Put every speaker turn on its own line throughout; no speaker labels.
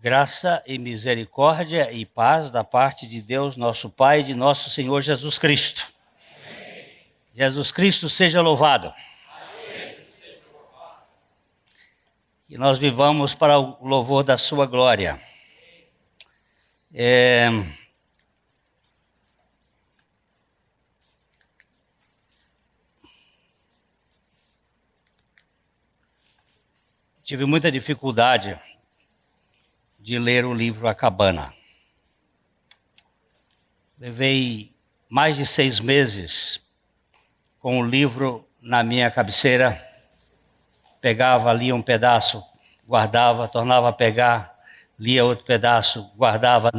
Graça e misericórdia e paz da parte de Deus, nosso Pai, e de nosso Senhor Jesus Cristo. Amém. Jesus Cristo seja louvado. Que nós vivamos para o louvor da sua glória. Tive muita dificuldade de ler o livro A Cabana. Levei mais de 6 meses com o livro na minha cabeceira. Pegava, lia um pedaço, guardava, tornava a pegar, lia outro pedaço, guardava.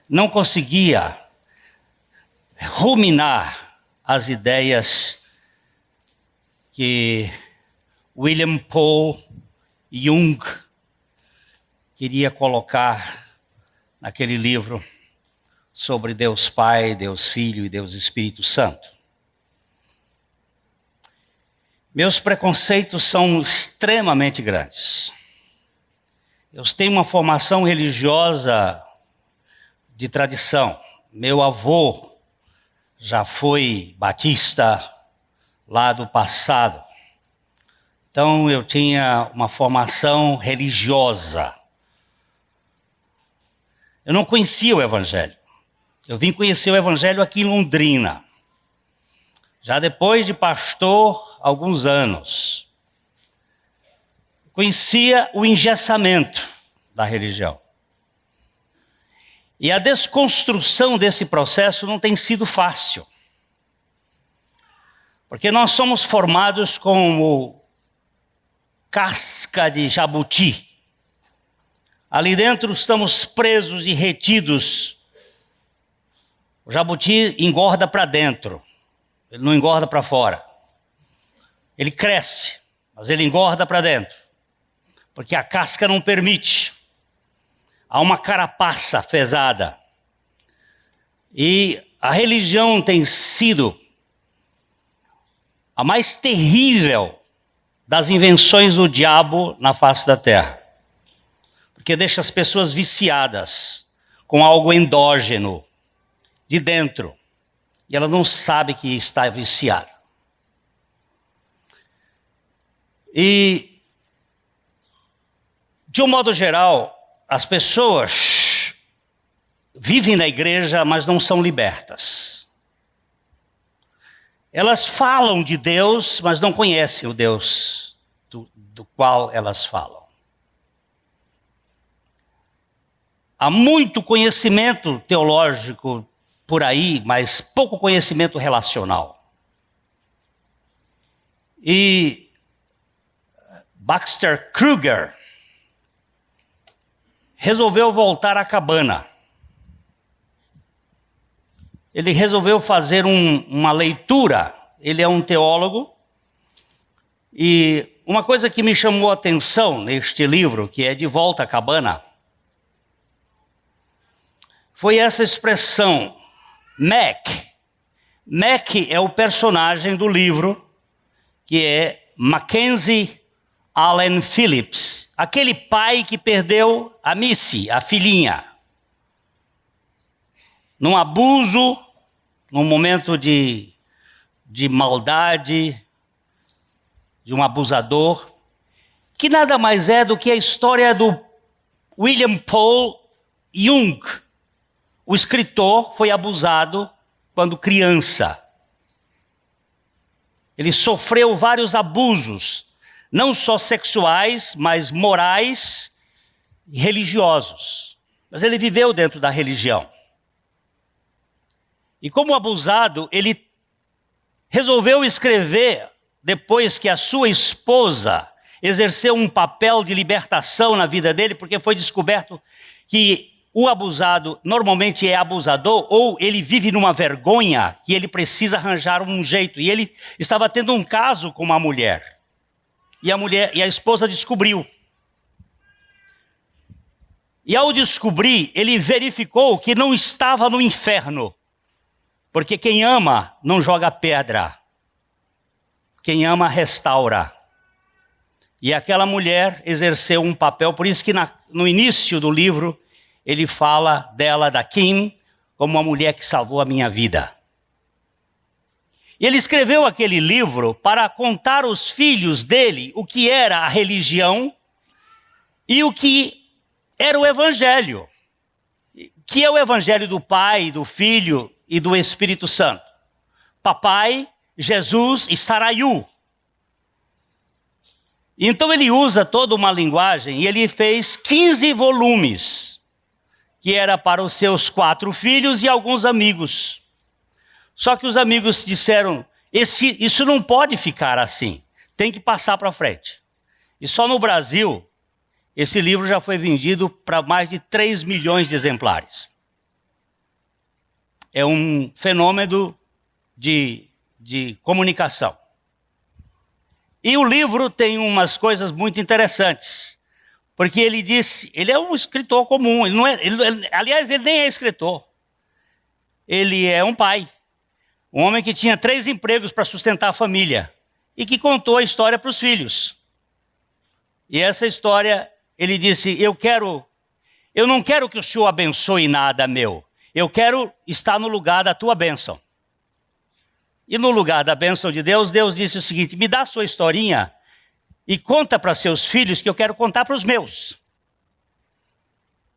Não conseguia ruminar as ideias que William Paul Jung queria colocar naquele livro sobre Deus Pai, Deus Filho e Deus Espírito Santo. Meus preconceitos são extremamente grandes. Eu tenho uma formação religiosa de tradição. Meu avô já foi batista lá do passado. Então eu tinha uma formação religiosa. Eu não conhecia o Evangelho. Eu vim conhecer o Evangelho aqui em Londrina. Já depois de pastor, alguns anos. Conhecia o engessamento da religião. E a desconstrução desse processo não tem sido fácil. Porque nós somos formados como casca de jabuti. Ali dentro estamos presos e retidos. O jabuti engorda para dentro, ele não engorda para fora. Ele cresce, mas ele engorda para dentro, porque a casca não permite. Há uma carapaça pesada. E a religião tem sido a mais terrível das invenções do diabo na face da terra. Porque deixa as pessoas viciadas com algo endógeno, de dentro. E ela não sabe que está viciada. E, de um modo geral, as pessoas vivem na igreja, mas não são libertas. Elas falam de Deus, mas não conhecem o Deus do qual elas falam. Há muito conhecimento teológico por aí, mas pouco conhecimento relacional. E Baxter Kruger resolveu voltar à cabana. Ele resolveu fazer uma leitura. Ele é um teólogo. E uma coisa que me chamou a atenção neste livro, que é De Volta à Cabana, foi essa expressão, Mac. Mac é o personagem do livro, que é Mackenzie Allen Phillips, aquele pai que perdeu a Missy, a filhinha, num abuso, num momento de maldade, de um abusador, que nada mais é do que a história do William Paul Jung. O escritor foi abusado quando criança. Ele sofreu vários abusos, não só sexuais, mas morais e religiosos. Mas ele viveu dentro da religião. E como abusado, ele resolveu escrever, depois que a sua esposa exerceu um papel de libertação na vida dele, porque foi descoberto que o abusado normalmente é abusador, ou ele vive numa vergonha que ele precisa arranjar um jeito. E ele estava tendo um caso com uma mulher. E a esposa descobriu. E ao descobrir, ele verificou que não estava no inferno. Porque quem ama não joga pedra. Quem ama restaura. E aquela mulher exerceu um papel, por isso que no início do livro, ele fala dela, da Kim, como uma mulher que salvou a minha vida. E ele escreveu aquele livro para contar aos filhos dele o que era a religião e o que era o evangelho, que é o evangelho do Pai, do Filho e do Espírito Santo. Papai, Jesus e Saraiu. Então ele usa toda uma linguagem e ele fez 15 volumes, que era para os seus 4 filhos e alguns amigos. Só que os amigos disseram, isso não pode ficar assim, tem que passar para frente. E só no Brasil, esse livro já foi vendido para mais de 3 milhões de exemplares. É um fenômeno de comunicação. E o livro tem umas coisas muito interessantes, porque ele disse, ele é um escritor comum, aliás, ele nem é escritor, ele é um pai. Um homem que tinha 3 empregos para sustentar a família e que contou a história para os filhos. E essa história, ele disse, eu não quero que o Senhor abençoe nada meu. Eu quero estar no lugar da tua bênção. E no lugar da bênção de Deus, Deus disse o seguinte, me dá a sua historinha e conta para seus filhos que eu quero contar para os meus.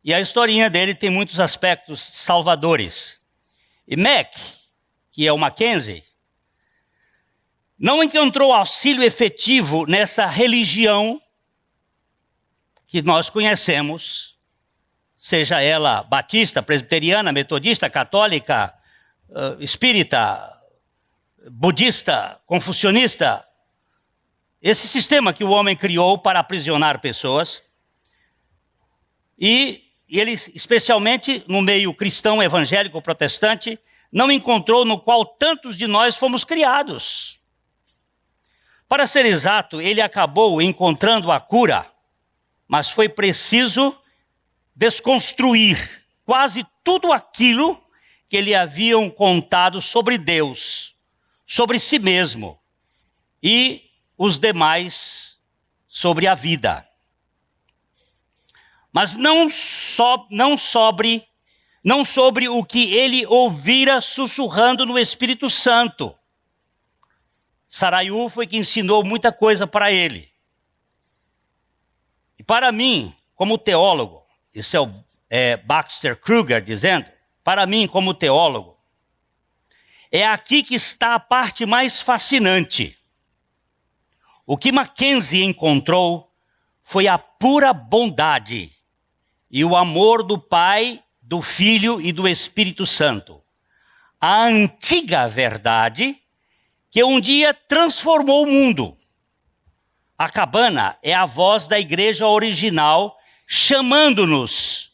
E a historinha dele tem muitos aspectos salvadores. E Mac, que é o Mackenzie, não encontrou auxílio efetivo nessa religião que nós conhecemos, seja ela batista, presbiteriana, metodista, católica, espírita, budista, confucionista, esse sistema que o homem criou para aprisionar pessoas, e ele, especialmente no meio cristão, evangélico, protestante, não encontrou no qual tantos de nós fomos criados. Para ser exato, ele acabou encontrando a cura, mas foi preciso desconstruir quase tudo aquilo que lhe haviam contado sobre Deus, sobre si mesmo e os demais sobre a vida. Mas não sobre o que ele ouvira sussurrando no Espírito Santo. Saraiu foi que ensinou muita coisa para ele. E para mim, como teólogo, esse é Baxter Kruger dizendo, para mim como teólogo, é aqui que está a parte mais fascinante. O que Mackenzie encontrou foi a pura bondade e o amor do Pai, do Filho e do Espírito Santo. A antiga verdade que um dia transformou o mundo. A cabana é a voz da igreja original chamando-nos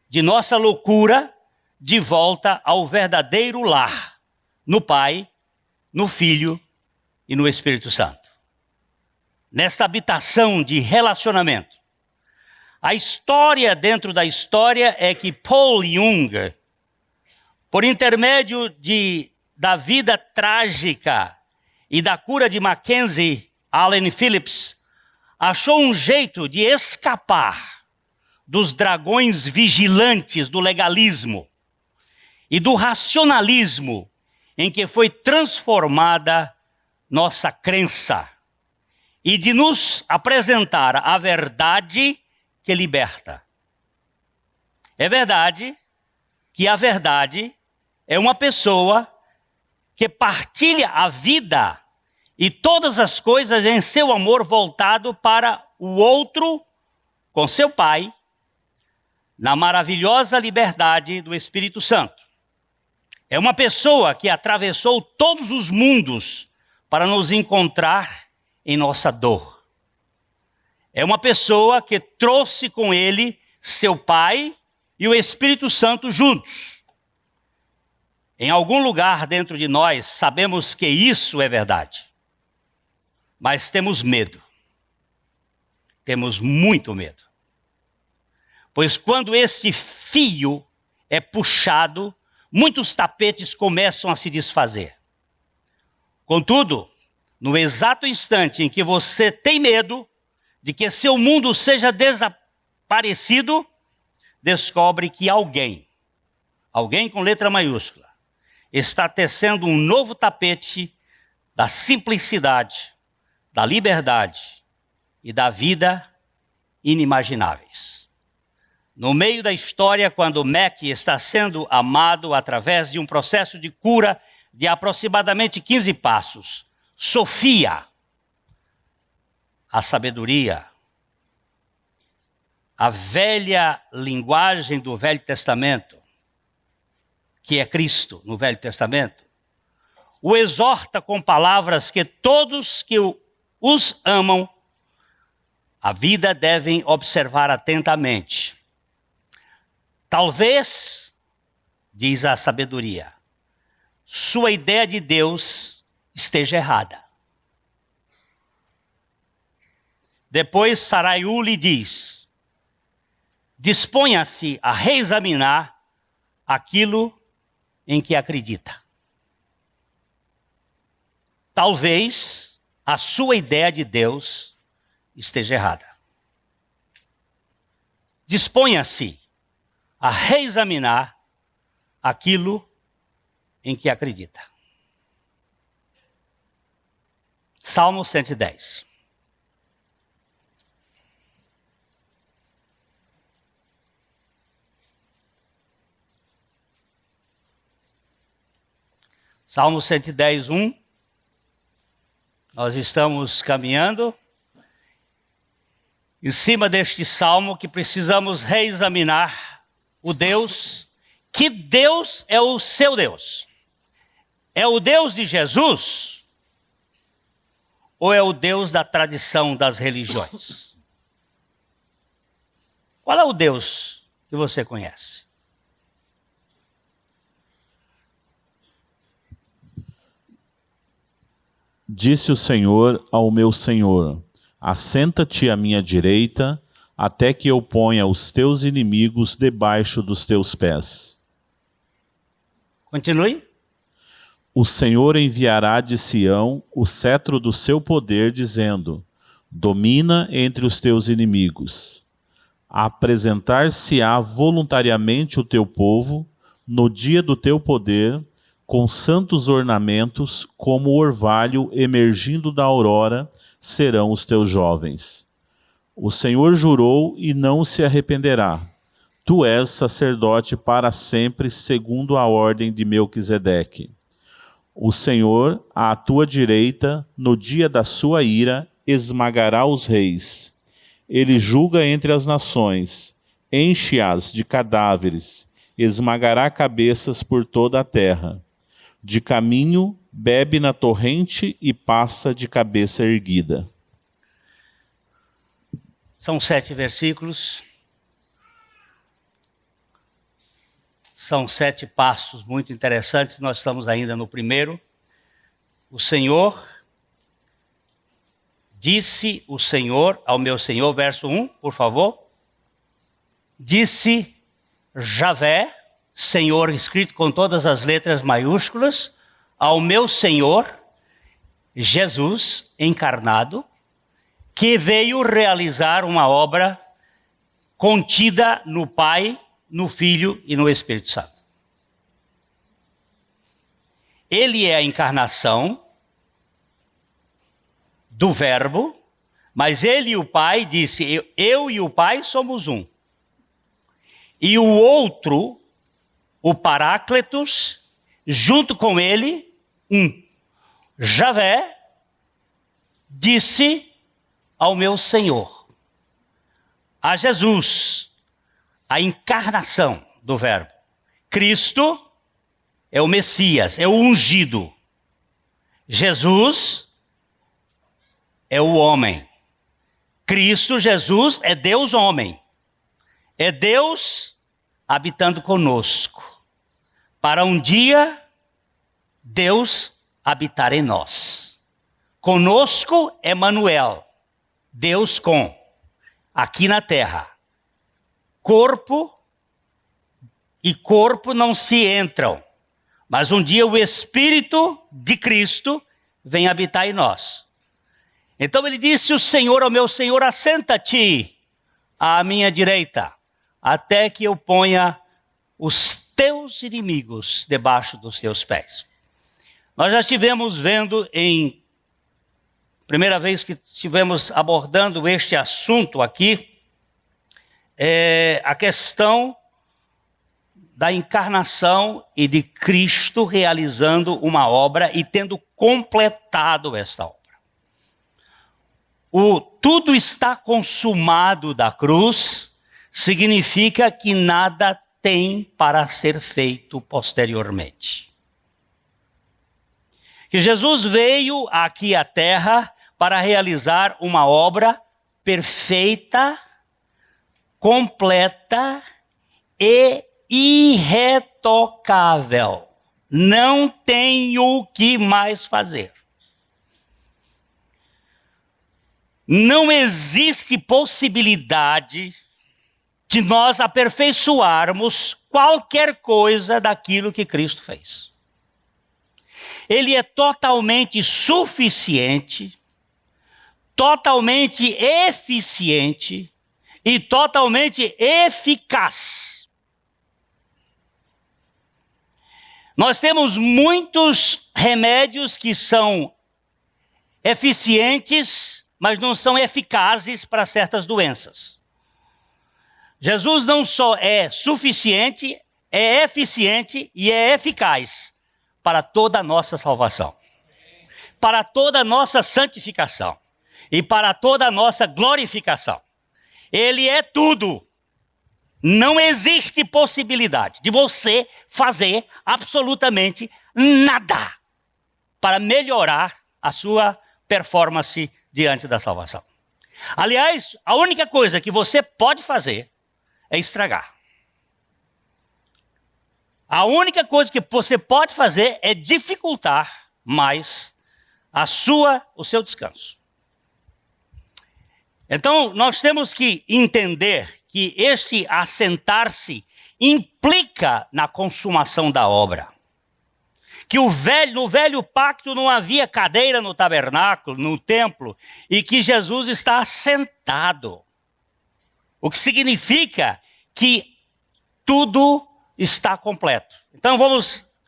de nossa loucura de volta ao verdadeiro lar, no Pai, no Filho e no Espírito Santo. Nesta habitação de relacionamento. A história dentro da história é que Paul Jung, por intermédio da vida trágica e da cura de Mackenzie Allen Phillips, achou um jeito de escapar dos dragões vigilantes do legalismo e do racionalismo em que foi transformada nossa crença e de nos apresentar a verdade que liberta. É verdade que a verdade é uma pessoa que partilha a vida e todas as coisas em seu amor voltado para o outro com seu Pai, na maravilhosa liberdade do Espírito Santo. É uma pessoa que atravessou todos os mundos para nos encontrar em nossa dor. É uma pessoa que trouxe com ele seu Pai e o Espírito Santo juntos. Em algum lugar dentro de nós sabemos que isso é verdade. Mas temos medo. Temos muito medo. Pois quando esse fio é puxado, muitos tapetes começam a se desfazer. Contudo, no exato instante em que você tem medo de que seu mundo seja parecido, descobre que alguém com letra maiúscula, está tecendo um novo tapete da simplicidade, da liberdade e da vida inimagináveis. No meio da história, quando Mac está sendo amado através de um processo de cura de aproximadamente 15 passos, Sofia, a sabedoria, a velha linguagem do Velho Testamento, que é Cristo no Velho Testamento, o exorta com palavras que todos que os amam, a vida devem observar atentamente. Talvez, diz a sabedoria, sua ideia de Deus esteja errada. Depois Saraiu lhe diz, disponha-se a reexaminar aquilo em que acredita. Talvez a sua ideia de Deus esteja errada. Disponha-se a reexaminar aquilo em que acredita. Salmo 110. Salmo 110, 1. Nós estamos caminhando em cima deste salmo que precisamos reexaminar o Deus. Que Deus é o seu Deus? É o Deus de Jesus? Ou é o Deus da tradição das religiões? Qual é o Deus que você conhece?
Disse o Senhor ao meu Senhor, assenta-te à minha direita, até que eu ponha os teus inimigos debaixo dos teus pés.
Continue.
O Senhor enviará de Sião o cetro do seu poder, dizendo, domina entre os teus inimigos. Apresentar-se-á voluntariamente o teu povo, no dia do teu poder, com santos ornamentos, como o orvalho emergindo da aurora, serão os teus jovens. O Senhor jurou e não se arrependerá. Tu és sacerdote para sempre, segundo a ordem de Melquisedeque. O Senhor, à tua direita, no dia da sua ira, esmagará os reis. Ele julga entre as nações, enche-as de cadáveres, esmagará cabeças por toda a terra. De caminho, bebe na torrente e passa de cabeça erguida.
São 7 versículos. São 7 passos muito interessantes. Nós estamos ainda no primeiro. O Senhor, disse o Senhor ao meu Senhor, verso 1, por favor. Disse Javé, Senhor escrito com todas as letras maiúsculas, ao meu Senhor, Jesus encarnado, que veio realizar uma obra contida no Pai, no Filho e no Espírito Santo. Ele é a encarnação do Verbo, mas ele e o Pai disse, eu e o Pai somos um. E o outro, o Paráclitos, junto com ele, um. Javé disse ao meu Senhor, a Jesus, a encarnação do Verbo. Cristo é o Messias, é o ungido. Jesus é o homem. Cristo, Jesus, é Deus homem. É Deus habitando conosco. Para um dia, Deus habitar em nós. Conosco, Emanuel, Deus com, aqui na terra. Corpo e corpo não se entram, mas um dia o Espírito de Cristo vem habitar em nós. Então ele disse o Senhor ao meu Senhor, assenta-te à minha direita, até que eu ponha os teus inimigos debaixo dos teus pés. Nós já estivemos vendo primeira vez que estivemos abordando este assunto aqui, a questão da encarnação e de Cristo realizando uma obra e tendo completado esta obra. O tudo está consumado da cruz significa que nada tem para ser feito posteriormente. Que Jesus veio aqui à terra para realizar uma obra perfeita, completa e irretocável. Não tem o que mais fazer. Não existe possibilidade de nós aperfeiçoarmos qualquer coisa daquilo que Cristo fez. Ele é totalmente suficiente, totalmente eficiente e totalmente eficaz. Nós temos muitos remédios que são eficientes, mas não são eficazes para certas doenças. Jesus não só é suficiente, é eficiente e é eficaz para toda a nossa salvação, para toda a nossa santificação e para toda a nossa glorificação. Ele é tudo. Não existe possibilidade de você fazer absolutamente nada para melhorar a sua performance diante da salvação. Aliás, a única coisa que você pode fazer é estragar. A única coisa que você pode fazer é dificultar mais o seu descanso. Então, nós temos que entender que este assentar-se implica na consumação da obra. Que no velho pacto não havia cadeira no tabernáculo, no templo, e que Jesus está assentado. O que significa que tudo está completo. Então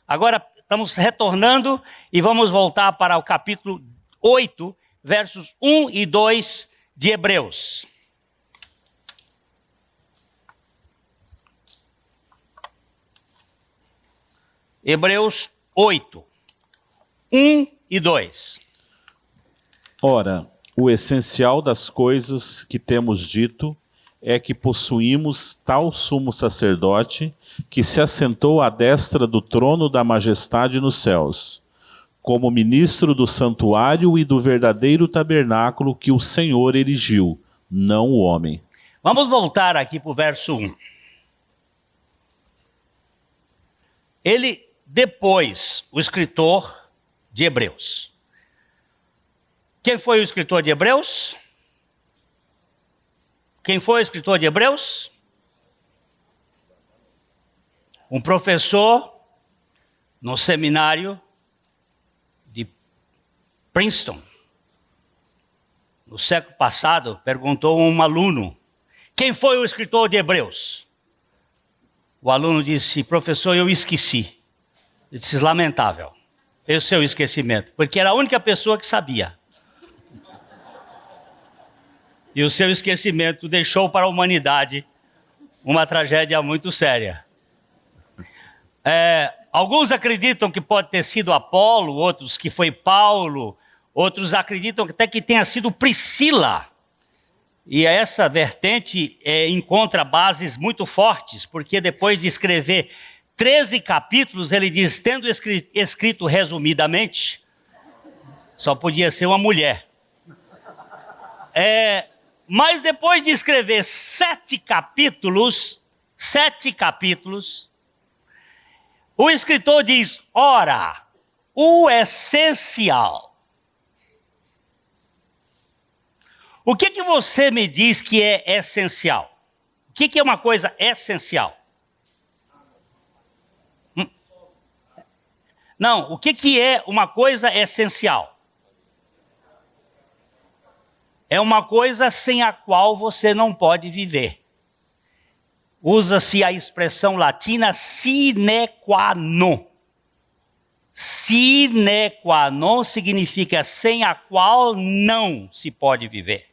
agora estamos retornando e vamos voltar para o capítulo 8, versos 1 e 2 de Hebreus. Hebreus 8, 1 e 2.
Ora, o essencial das coisas que temos dito é que possuímos tal sumo sacerdote que se assentou à destra do trono da majestade nos céus, como ministro do santuário e do verdadeiro tabernáculo que o Senhor erigiu, não o homem.
Vamos voltar aqui para o verso 1. Depois, o escritor de Hebreus. Quem foi o escritor de Hebreus? Quem foi o escritor de Hebreus? Um professor no seminário de Princeton. No século passado, perguntou a um aluno: quem foi o escritor de Hebreus? O aluno disse: professor, eu esqueci. Ele disse: lamentável, esse seu esquecimento, porque era a única pessoa que sabia. E o seu esquecimento deixou para a humanidade uma tragédia muito séria. Alguns acreditam que pode ter sido Apolo, outros que foi Paulo, outros acreditam até que tenha sido Priscila. E essa vertente encontra bases muito fortes, porque depois de escrever 13 capítulos, ele diz, tendo escrito resumidamente, só podia ser uma mulher. Mas depois de escrever 7 capítulos, o escritor diz, ora, o essencial. O que você me diz que é essencial? O que é uma coisa essencial? Não, o que é uma coisa essencial? é uma coisa sem a qual você não pode viver. Usa-se a expressão latina sine qua non. Sine qua non significa sem a qual não se pode viver.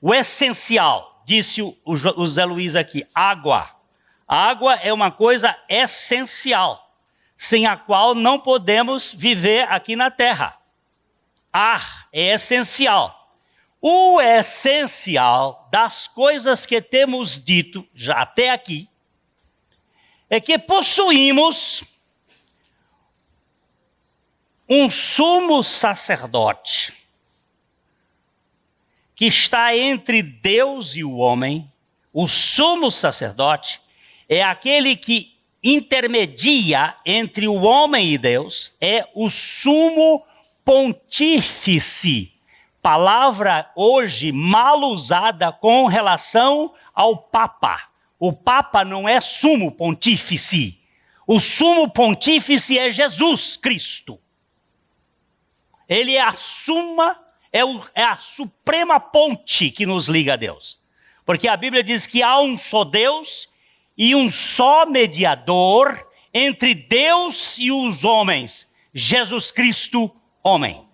O essencial, disse o Zé Luiz aqui, água. Água é uma coisa essencial, sem a qual não podemos viver aqui na terra. Ar é essencial. O essencial das coisas que temos dito já até aqui é que possuímos um sumo sacerdote que está entre Deus e o homem. O sumo sacerdote é aquele que intermedia entre o homem e Deus, é o sumo pontífice, palavra hoje mal usada com relação ao Papa. O Papa não é sumo pontífice. O sumo pontífice é Jesus Cristo. Ele é a suprema ponte que nos liga a Deus. Porque a Bíblia diz que há um só Deus e um só mediador entre Deus e os homens, Jesus Cristo, homem.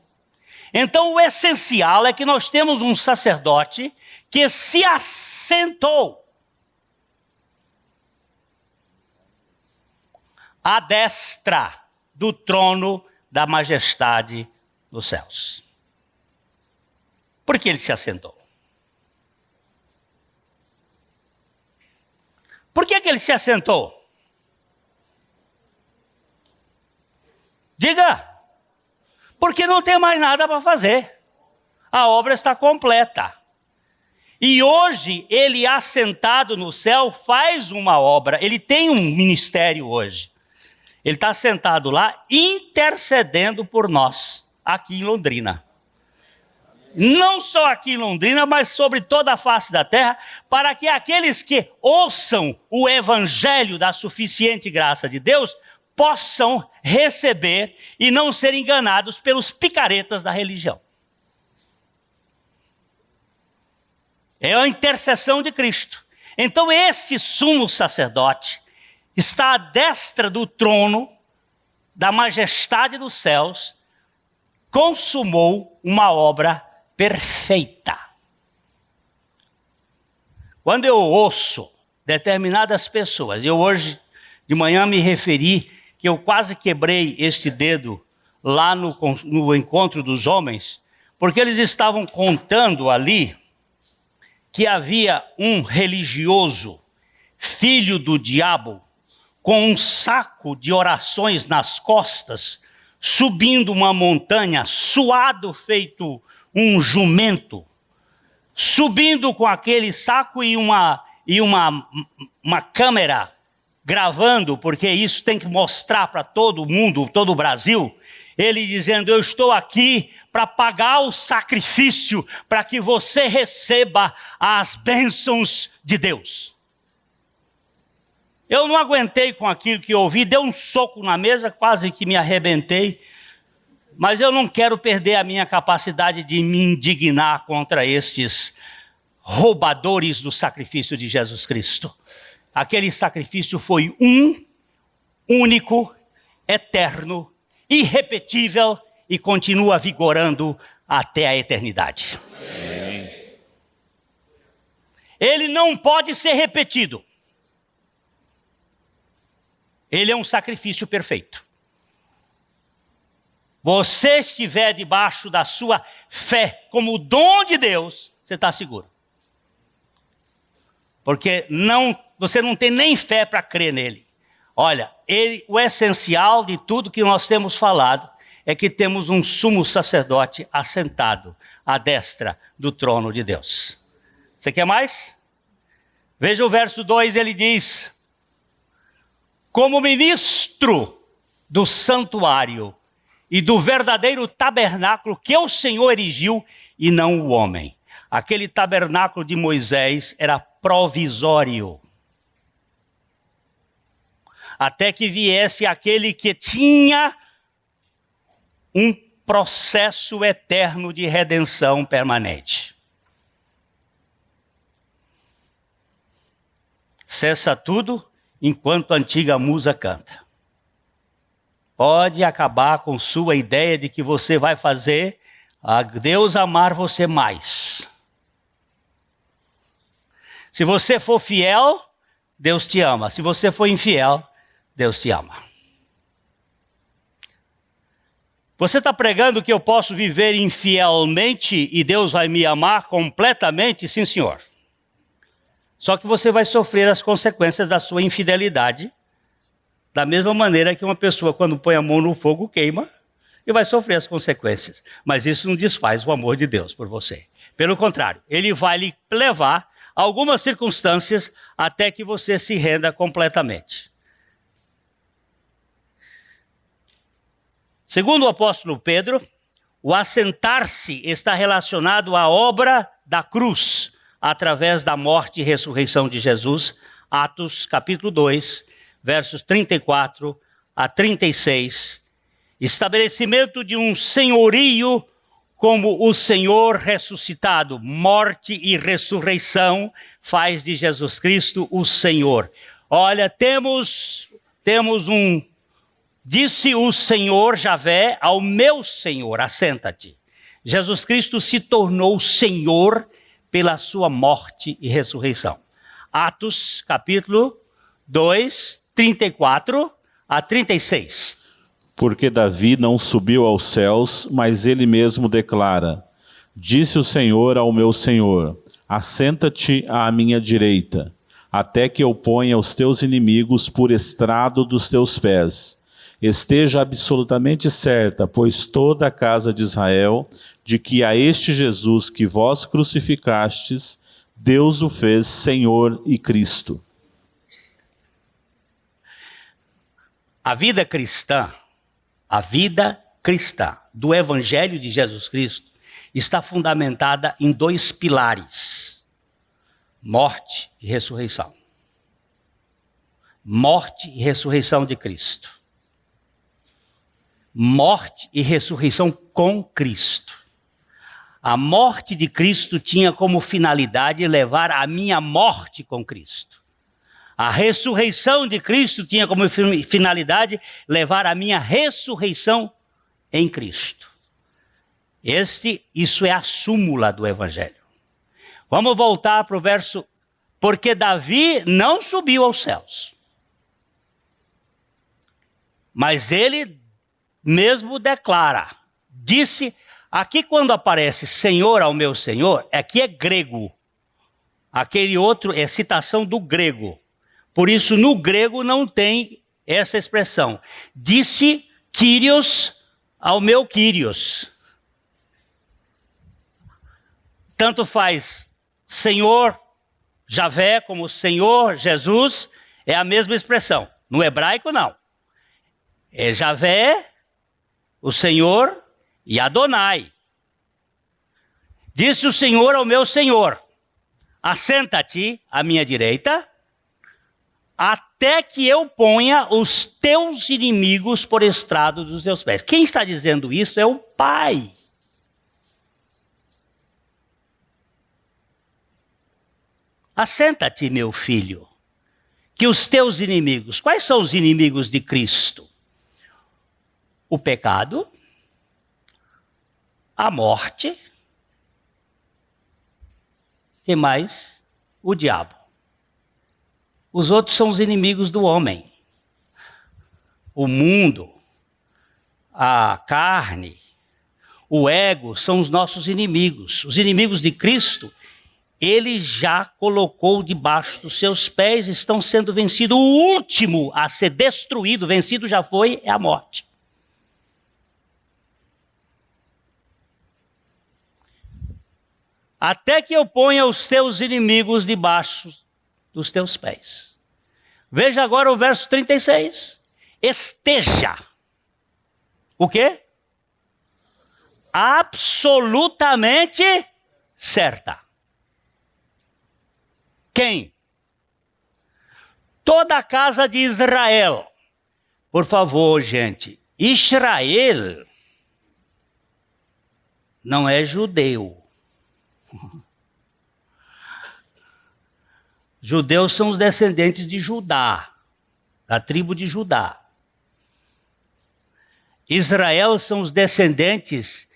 Então o essencial é que nós temos um sacerdote que se assentou à destra do trono da majestade dos céus. Por que ele se assentou? Por que ele se assentou? Diga. Porque não tem mais nada para fazer. A obra está completa. E hoje, ele assentado no céu faz uma obra. Ele tem um ministério hoje. Ele está sentado lá intercedendo por nós, aqui em Londrina. Não só aqui em Londrina, mas sobre toda a face da terra, para que aqueles que ouçam o evangelho da suficiente graça de Deus possam receber e não ser enganados pelos picaretas da religião. É a intercessão de Cristo. Então esse sumo sacerdote está à destra do trono da majestade dos céus, consumou uma obra perfeita. Quando eu ouço determinadas pessoas, eu hoje de manhã me referi que eu quase quebrei este dedo lá no encontro dos homens, porque eles estavam contando ali que havia um religioso, filho do diabo, com um saco de orações nas costas, subindo uma montanha, suado feito um jumento, subindo com aquele saco e uma câmera gravando, porque isso tem que mostrar para todo mundo, todo o Brasil, ele dizendo, eu estou aqui para pagar o sacrifício, para que você receba as bênçãos de Deus. Eu não aguentei com aquilo que ouvi, dei um soco na mesa, quase que me arrebentei, mas eu não quero perder a minha capacidade de me indignar contra estes roubadores do sacrifício de Jesus Cristo. Aquele sacrifício foi único, eterno, irrepetível e continua vigorando até a eternidade. Amém. Ele não pode ser repetido. Ele é um sacrifício perfeito. Você estiver debaixo da sua fé como o dom de Deus, você está seguro. Porque você não tem nem fé para crer nele. Olha, o essencial de tudo que nós temos falado é que temos um sumo sacerdote assentado à destra do trono de Deus. Você quer mais? Veja o verso 2, ele diz, como ministro do santuário e do verdadeiro tabernáculo que o Senhor erigiu e não o homem. Aquele tabernáculo de Moisés era provisório. Até que viesse aquele que tinha um processo eterno de redenção permanente. Cessa tudo enquanto a antiga musa canta. Pode acabar com sua ideia de que você vai fazer a Deus amar você mais. Se você for fiel, Deus te ama. Se você for infiel, Deus te ama. Você está pregando que eu posso viver infielmente e Deus vai me amar completamente? Sim, senhor. Só que você vai sofrer as consequências da sua infidelidade, da mesma maneira que uma pessoa, quando põe a mão no fogo, queima e vai sofrer as consequências. Mas isso não desfaz o amor de Deus por você. Pelo contrário, Ele vai lhe levar a algumas circunstâncias até que você se renda completamente. Segundo o apóstolo Pedro, o assentar-se está relacionado à obra da cruz, através da morte e ressurreição de Jesus, Atos capítulo 2, versos 34 a 36, estabelecimento de um senhorio como o Senhor ressuscitado, morte e ressurreição faz de Jesus Cristo o Senhor. Olha, temos disse o Senhor Javé ao meu Senhor, assenta-te. Jesus Cristo se tornou Senhor pela sua morte e ressurreição. Atos capítulo 2, 34 a 36.
Porque Davi não subiu aos céus, mas ele mesmo declara: disse o Senhor ao meu Senhor, assenta-te à minha direita, até que eu ponha os teus inimigos por estrado dos teus pés. Esteja absolutamente certa, pois toda a casa de Israel, de que a este Jesus que vós crucificastes, Deus o fez Senhor e Cristo.
A vida cristã do Evangelho de Jesus Cristo está fundamentada em dois pilares: morte e ressurreição. Morte e ressurreição de Cristo. Morte e ressurreição com Cristo. A morte de Cristo tinha como finalidade levar a minha morte com Cristo. A ressurreição de Cristo tinha como finalidade levar a minha ressurreição em Cristo. Isso é a súmula do Evangelho. Vamos voltar para o verso. Porque Davi não subiu aos céus, mas ele mesmo declara, disse, aqui quando aparece Senhor ao meu Senhor, aqui é grego. Aquele outro é citação do grego. Por isso, no grego não tem essa expressão. Disse Kyrios ao meu Kyrios. Tanto faz Senhor Javé como Senhor Jesus, é a mesma expressão. No hebraico, não. É Javé, o Senhor, e Adonai. Disse o Senhor ao meu Senhor, assenta-te à minha direita, até que eu ponha os teus inimigos por estrado dos teus pés. Quem está dizendo isso é o Pai. Assenta-te, meu filho, que os teus inimigos, quais são os inimigos de Cristo? O pecado, a morte, e mais o diabo. Os outros são os inimigos do homem. O mundo, a carne, o ego são os nossos inimigos. Os inimigos de Cristo, Ele já colocou debaixo dos seus pés, estão sendo vencidos. O último a ser destruído, vencido já foi, é a morte. Até que eu ponha os teus inimigos debaixo dos teus pés. Veja agora o verso 36. Esteja. O quê? Absolutamente certa. Quem? Toda a casa de Israel. Por favor, gente. Israel não é judeu. Judeus são os descendentes de Judá, da tribo de Judá. Israel são os descendentes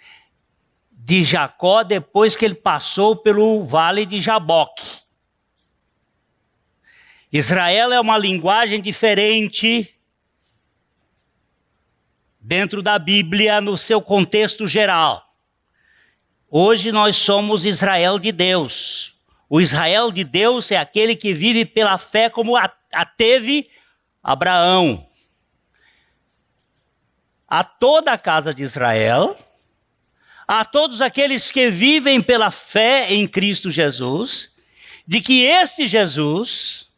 de Jacó depois que ele passou pelo vale de Jaboque. Israel é uma linguagem diferente dentro da Bíblia no seu contexto geral. Hoje nós somos Israel de Deus. O Israel de Deus é aquele que vive pela fé como a teve Abraão. A toda a casa de Israel, a todos aqueles que vivem pela fé em Cristo Jesus, de que esse Jesus,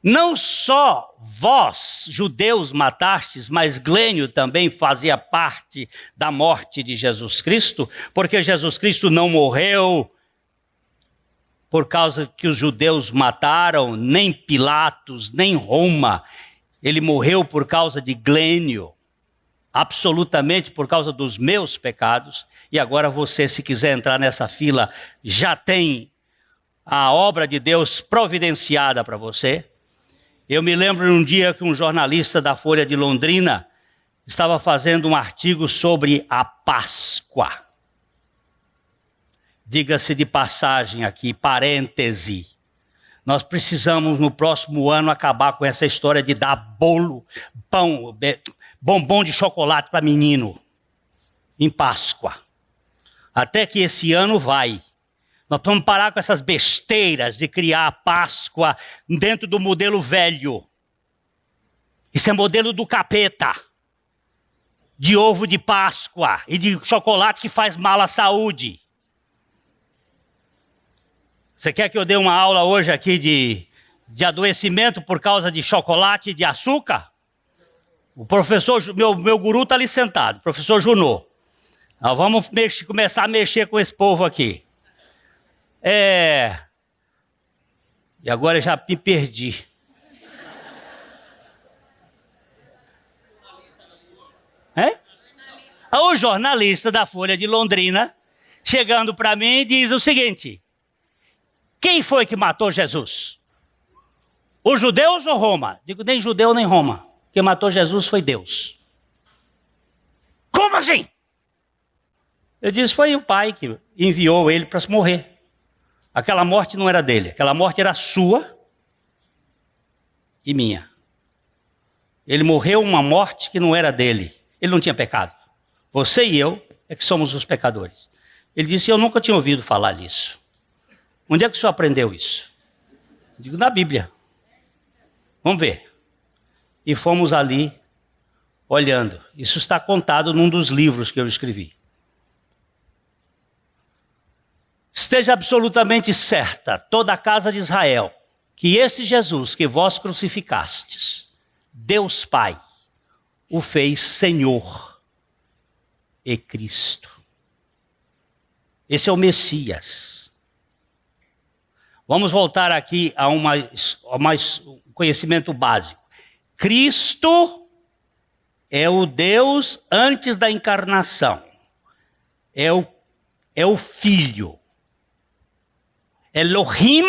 não só vós, judeus, matastes, mas Glênio também fazia parte da morte de Jesus Cristo, porque Jesus Cristo não morreu por causa que os judeus mataram, nem Pilatos, nem Roma. Ele morreu por causa de Glênio, absolutamente por causa dos meus pecados. E agora você, se quiser entrar nessa fila, já tem a obra de Deus providenciada para você. Eu me lembro de um dia que um jornalista da Folha de Londrina estava fazendo um artigo sobre a Páscoa. Diga-se de passagem aqui, parêntese. Nós precisamos no próximo ano acabar com essa história de dar bolo, pão, bombom de chocolate para menino em Páscoa. Até que esse ano vai. Nós vamos parar com essas besteiras de criar a Páscoa dentro do modelo velho. Isso é modelo do capeta. De ovo de Páscoa e de chocolate que faz mal à saúde. Você quer que eu dê uma aula hoje aqui de adoecimento por causa de chocolate e de açúcar? O professor, meu guru está ali sentado, professor Junô. Nós vamos começar a mexer com esse povo aqui. E agora eu já me perdi. O jornalista da Folha de Londrina, chegando para mim, diz o seguinte: quem foi que matou Jesus? Os judeus ou Roma? Digo, nem judeu nem Roma. Quem matou Jesus foi Deus. Como assim? Eu disse, foi o Pai que enviou ele para morrer. Aquela morte não era dele, aquela morte era sua e minha. Ele morreu uma morte que não era dele. Ele não tinha pecado. Você e eu é que somos os pecadores. Ele disse, eu nunca tinha ouvido falar nisso. Onde é que o senhor aprendeu isso? Eu digo, na Bíblia. Vamos ver. E fomos ali olhando. Isso está contado num dos livros que eu escrevi. Esteja absolutamente certa, toda a casa de Israel, que esse Jesus que vós crucificastes, Deus Pai, o fez Senhor e Cristo. Esse é o Messias. Vamos voltar aqui a um conhecimento básico. Cristo é o Deus antes da encarnação. É o Filho. Elohim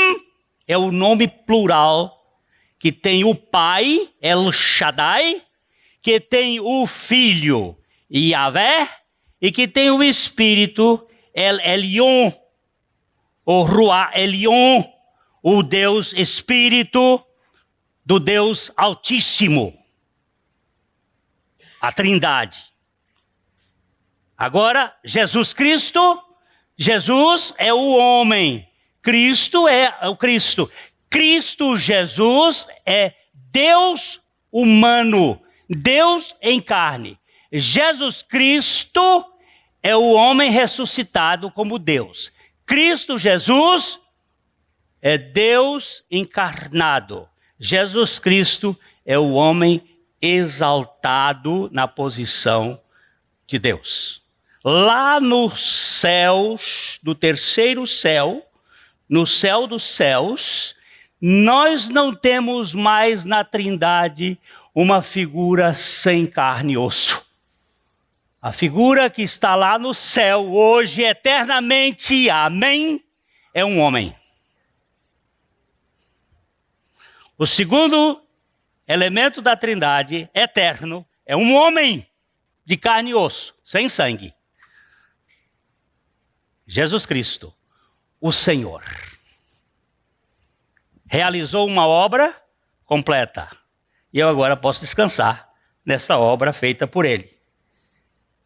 é o nome plural que tem o Pai, El Shaddai, que tem o Filho, Yahvé, e que tem o Espírito, El Elyon, o Ruach Elyon, o Deus Espírito do Deus Altíssimo. A Trindade. Agora, Jesus Cristo, Jesus é o homem. Cristo é o Cristo. Cristo Jesus é Deus humano, Deus em carne. Jesus Cristo é o homem ressuscitado como Deus. Cristo Jesus é Deus encarnado. Jesus Cristo é o homem exaltado na posição de Deus. Lá nos céus, no terceiro céu, no céu dos céus, nós não temos mais na Trindade uma figura sem carne e osso. A figura que está lá no céu hoje, eternamente, amém, é um homem. O segundo elemento da Trindade, eterno, é um homem de carne e osso, sem sangue. Jesus Cristo, o Senhor, realizou uma obra completa. E eu agora posso descansar nessa obra feita por Ele.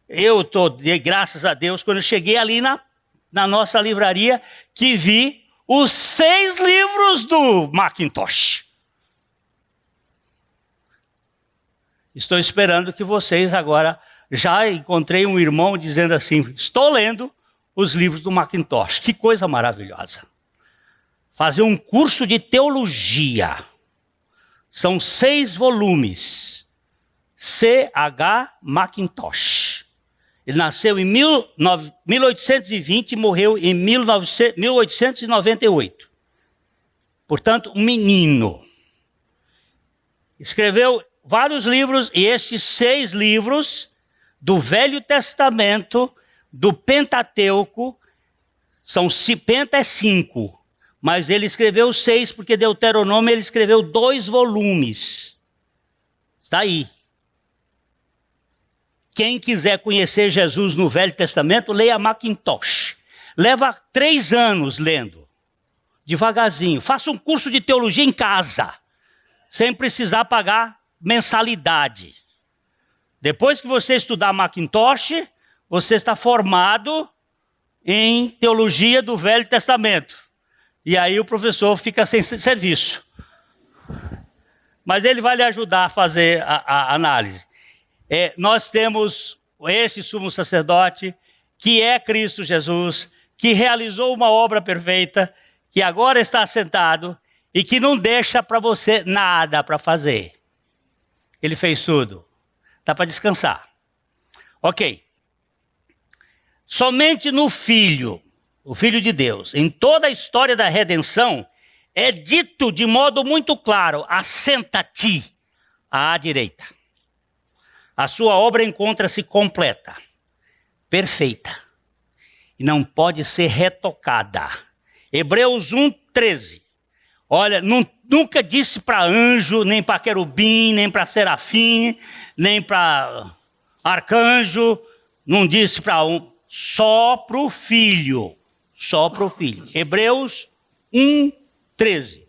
Eu dei graças a Deus quando eu cheguei ali na nossa livraria, que vi os 6 livros do Macintosh. Estou esperando que vocês agora... Já encontrei um irmão dizendo assim, estou lendo os livros do Macintosh. Que coisa maravilhosa. Fazer um curso de teologia. São 6 volumes. C.H. Macintosh. Ele nasceu em 1820 e morreu em 1898. Portanto, um menino. Escreveu vários livros, e estes 6 livros do Velho Testamento, do Pentateuco, Penta é 5, mas ele escreveu 6, porque Deuteronômio ele escreveu 2 volumes. Está aí. Quem quiser conhecer Jesus no Velho Testamento, leia Macintosh. Leva 3 anos lendo, devagarzinho. Faça um curso de teologia em casa, sem precisar pagar mensalidade. Depois que você estudar Macintosh, você está formado em teologia do Velho Testamento. E aí o professor fica sem serviço. Mas ele vai lhe ajudar a fazer a análise. Nós temos esse sumo sacerdote, que é Cristo Jesus, que realizou uma obra perfeita, que agora está sentado e que não deixa para você nada para fazer. Ele fez tudo. Dá para descansar. Ok. Somente no Filho, o Filho de Deus, em toda a história da redenção, é dito de modo muito claro, assenta-te à direita. A sua obra encontra-se completa, perfeita, e não pode ser retocada. Hebreus 1:13. Olha, nunca disse para anjo, nem para querubim, nem para serafim, nem para arcanjo, não disse para só para o Filho. Só para o Filho. Hebreus 1:13.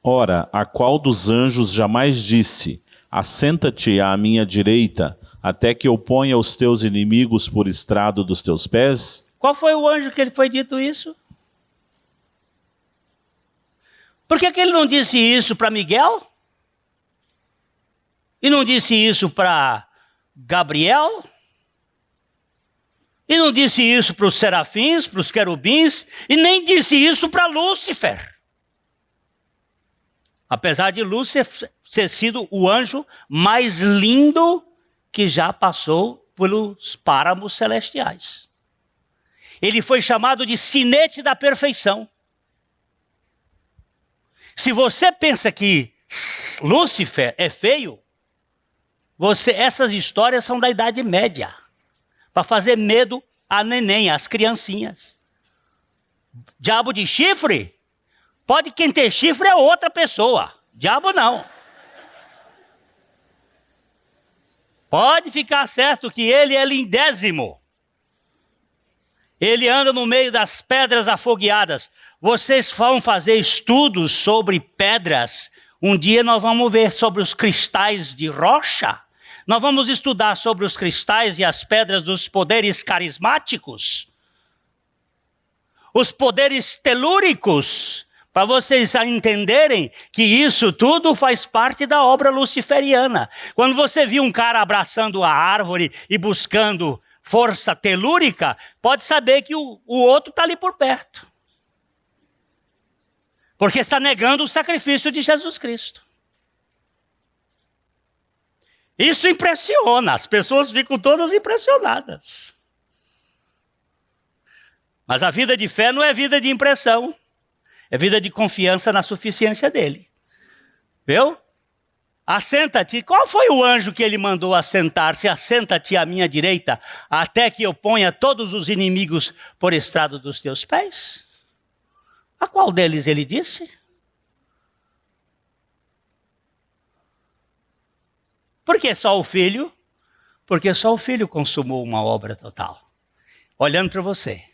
Ora, a qual dos anjos jamais disse, assenta-te à minha direita, até que eu ponha os teus inimigos por estrado dos teus pés?
Qual foi o anjo que ele foi dito isso? Por que ele não disse isso para Miguel? E não disse isso para Gabriel? E não disse isso para os serafins, para os querubins? E nem disse isso para Lúcifer. Apesar de Lúcifer ter sido o anjo mais lindo que já passou pelos páramos celestiais. Ele foi chamado de sinete da perfeição. Se você pensa que Lúcifer é feio, essas histórias são da Idade Média, para fazer medo a neném, às criancinhas. Diabo de chifre? Pode quem ter chifre é outra pessoa, diabo não. Pode ficar certo que ele é lindésimo. Ele anda no meio das pedras afogueadas. Vocês vão fazer estudos sobre pedras. Um dia nós vamos ver sobre os cristais de rocha. Nós vamos estudar sobre os cristais e as pedras dos poderes carismáticos. Os poderes telúricos. Para vocês entenderem que isso tudo faz parte da obra luciferiana. Quando você viu um cara abraçando a árvore e buscando força telúrica, pode saber que o outro está ali por perto. Porque está negando o sacrifício de Jesus Cristo. Isso impressiona, as pessoas ficam todas impressionadas. Mas a vida de fé não é vida de impressão, é vida de confiança na suficiência dele. Viu? Assenta-te. Qual foi o anjo que ele mandou assentar-se? Assenta-te à minha direita, até que eu ponha todos os inimigos por estrado dos teus pés? A qual deles ele disse? Por que só o Filho? Porque só o Filho consumou uma obra total. Olhando para você,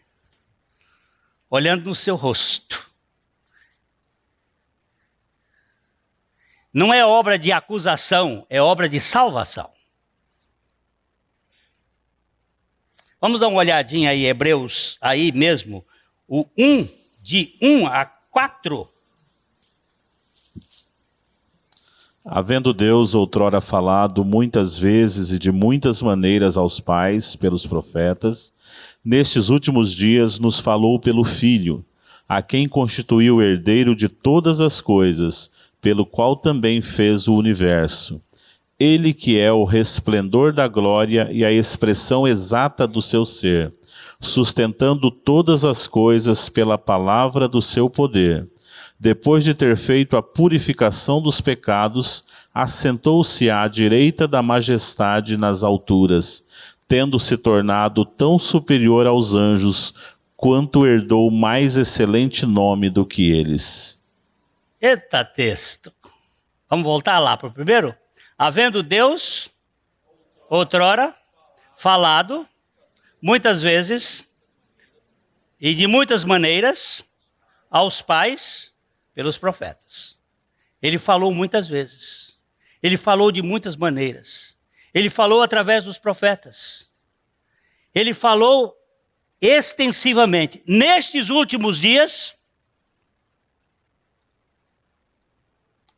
olhando no seu rosto. Não é obra de acusação, é obra de salvação. Vamos dar uma olhadinha aí, Hebreus, aí mesmo, o 1, de 1 a 4.
Havendo Deus outrora falado muitas vezes e de muitas maneiras aos pais pelos profetas, nestes últimos dias nos falou pelo Filho, a quem constituiu o herdeiro de todas as coisas, pelo qual também fez o universo. Ele que é o resplendor da glória e a expressão exata do seu ser, sustentando todas as coisas pela palavra do seu poder. Depois de ter feito a purificação dos pecados, assentou-se à direita da majestade nas alturas, tendo se tornado tão superior aos anjos, quanto herdou mais excelente nome do que eles.
Eita texto. Vamos voltar lá para o primeiro? Havendo Deus, outrora, falado, muitas vezes, e de muitas maneiras, aos pais, pelos profetas. Ele falou muitas vezes. Ele falou de muitas maneiras. Ele falou através dos profetas. Ele falou extensivamente. Nestes últimos dias,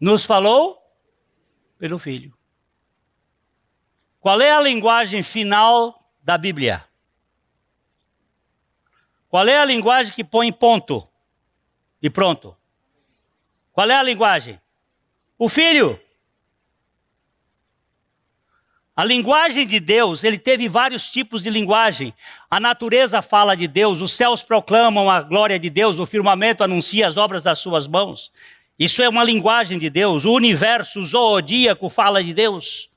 nos falou pelo Filho. Qual é a linguagem final da Bíblia? Qual é a linguagem que põe ponto e pronto? Qual é a linguagem? O Filho. A linguagem de Deus, ele teve vários tipos de linguagem. A natureza fala de Deus, os céus proclamam a glória de Deus, o firmamento anuncia as obras das suas mãos. Isso é uma linguagem de Deus. O universo, o zoodíaco fala de Deus.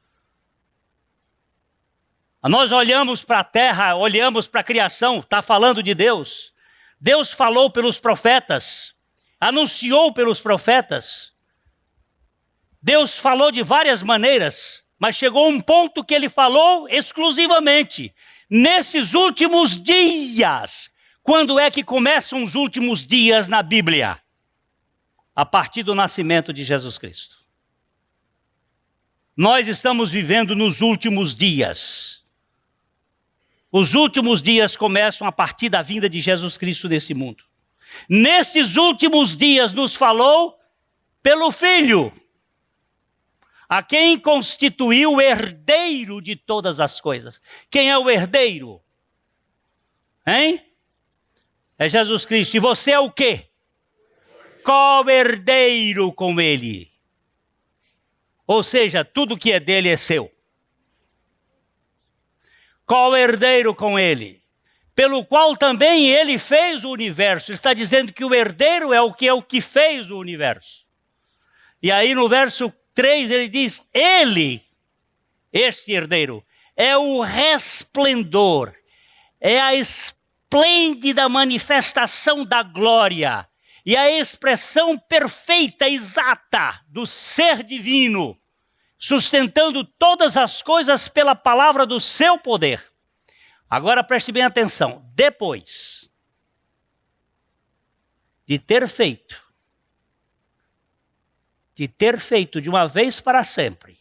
Nós olhamos para a terra, olhamos para a criação, está falando de Deus. Deus falou pelos profetas, anunciou pelos profetas. Deus falou de várias maneiras, mas chegou um ponto que ele falou exclusivamente. Nesses últimos dias. Quando é que começam os últimos dias na Bíblia? A partir do nascimento de Jesus Cristo. Nós estamos vivendo nos últimos dias. Os últimos dias começam a partir da vinda de Jesus Cristo nesse mundo. Nesses últimos dias nos falou pelo Filho, a quem constituiu o herdeiro de todas as coisas. Quem é o herdeiro? Hein? É Jesus Cristo. E você é o quê? Co-herdeiro com ele. Ou seja, tudo que é dele é seu. Co-herdeiro com ele, pelo qual também ele fez o universo. Ele está dizendo que o herdeiro é o que fez o universo. E aí no verso 3 ele diz, ele, este herdeiro, é o resplendor, é a esplêndida manifestação da glória, e a expressão perfeita, exata do ser divino, sustentando todas as coisas pela palavra do seu poder. Agora preste bem atenção. Depois de ter feito de uma vez para sempre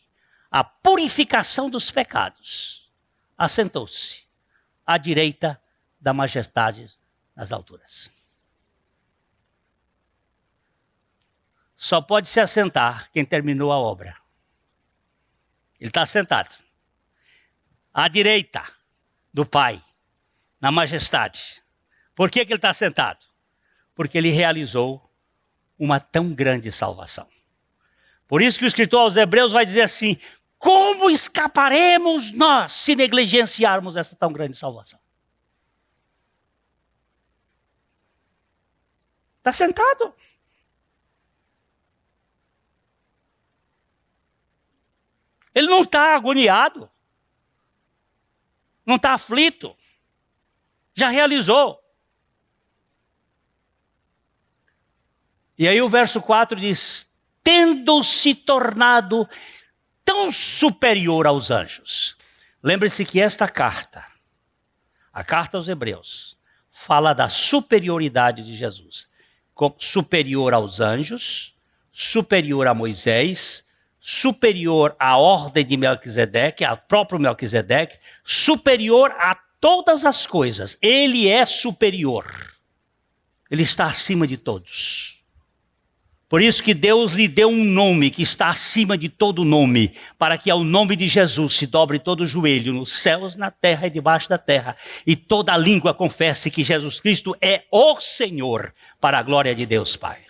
a purificação dos pecados, assentou-se à direita da majestade nas alturas. Só pode se assentar quem terminou a obra. Ele está sentado à direita do Pai, na majestade. Por que ele está sentado? Porque ele realizou uma tão grande salvação. Por isso que o escritor aos Hebreus vai dizer assim, como escaparemos nós se negligenciarmos essa tão grande salvação? Está sentado. Ele não está agoniado. Não está aflito. Já realizou. E aí o verso 4 diz: tendo se tornado tão superior aos anjos. Lembre-se que esta carta, a carta aos Hebreus, fala da superioridade de Jesus. Superior aos anjos, superior a Moisés, superior à ordem de Melquisedeque, ao próprio Melquisedeque, superior a todas as coisas. Ele é superior. Ele está acima de todos. Por isso que Deus lhe deu um nome que está acima de todo nome, para que ao nome de Jesus se dobre todo o joelho, nos céus, na terra e debaixo da terra, e toda língua confesse que Jesus Cristo é o Senhor, para a glória de Deus Pai.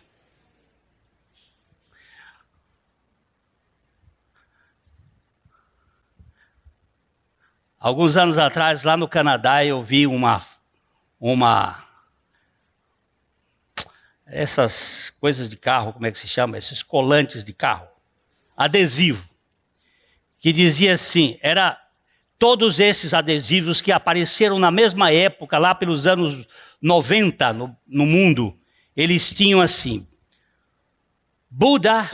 Alguns anos atrás, lá no Canadá, eu vi essas coisas de carro, como é que se chama? Esses colantes de carro, adesivo, que dizia assim, era todos esses adesivos que apareceram na mesma época, lá pelos anos 90 no mundo, eles tinham assim: Buddha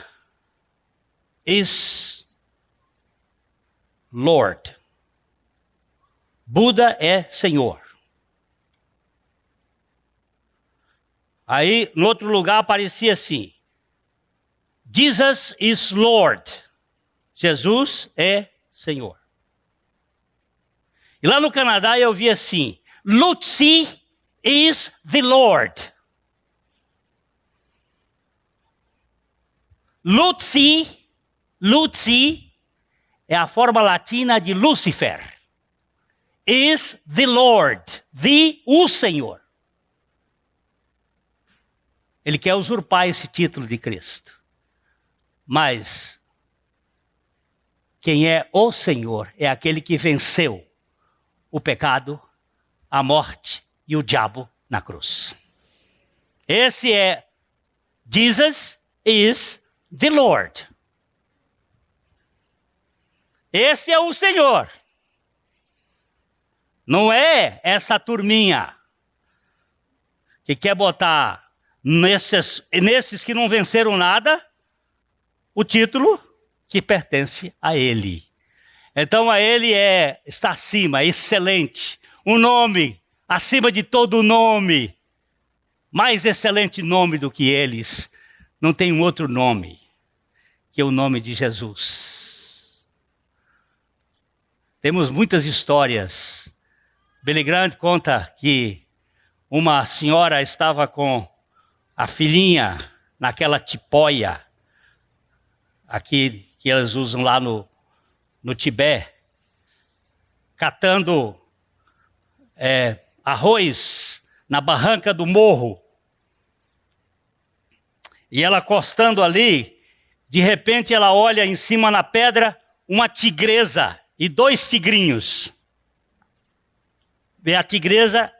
is Lord. Buda é Senhor. Aí, no outro lugar, aparecia assim: Jesus is Lord. Jesus é Senhor. E lá no Canadá eu vi assim: Lutzi is the Lord. Lutzi é a forma latina de Lúcifer. Is the Lord, o Senhor. Ele quer usurpar esse título de Cristo. Mas quem é o Senhor é aquele que venceu o pecado, a morte e o diabo na cruz. Esse é Jesus is the Lord. Esse é o Senhor. Não é essa turminha que quer botar nesses que não venceram nada o título que pertence a ele. Então a ele está acima, excelente. Um nome acima de todo nome. Mais excelente nome do que eles. Não tem um outro nome que o nome de Jesus. Temos muitas histórias. Billy Graham conta que uma senhora estava com a filhinha naquela tipóia, aqui que eles usam lá no Tibete, catando arroz na barranca do morro. E ela acostando ali, de repente ela olha em cima na pedra uma tigresa e 2 tigrinhos. E a tigresa